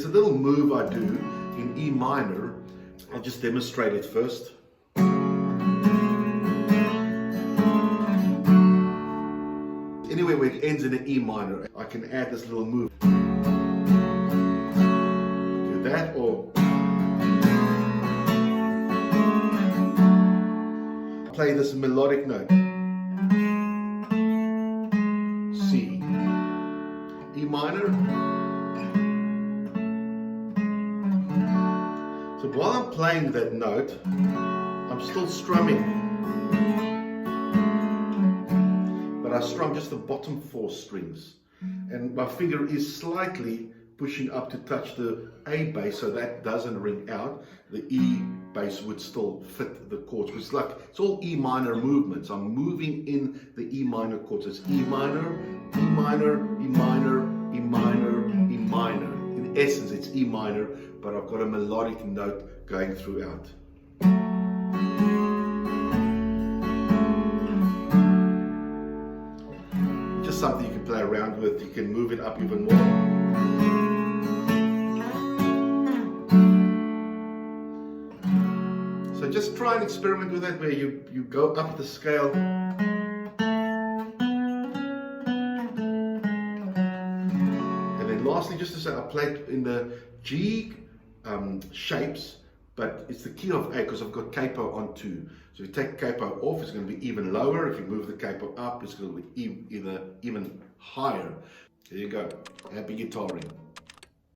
There's a little move I do in E minor. I'll just demonstrate it first. Anywhere where it ends in an E minor, I can add this little move. Do that, or play this melodic note. C, E minor. So while I'm playing that note, I'm still strumming. But I strum just the bottom 4 strings. And my finger is slightly pushing up to touch the A bass, so that doesn't ring out. The E bass would still fit the chords. It's all E minor movements. I'm moving in the E minor chords. It's E minor, E minor, E minor, E minor, E minor. In essence, it's E minor, but I've got a melodic note going throughout. Just something you can play around with. You can move it up even more. So just try and experiment with that, where you go up the scale. And then lastly, just to say, I played in the G shapes, but it's the key of A because I've got capo on 2. So if you take capo off, it's going to be even lower. If you move the capo up, it's going to be even higher. There you go. Happy guitaring.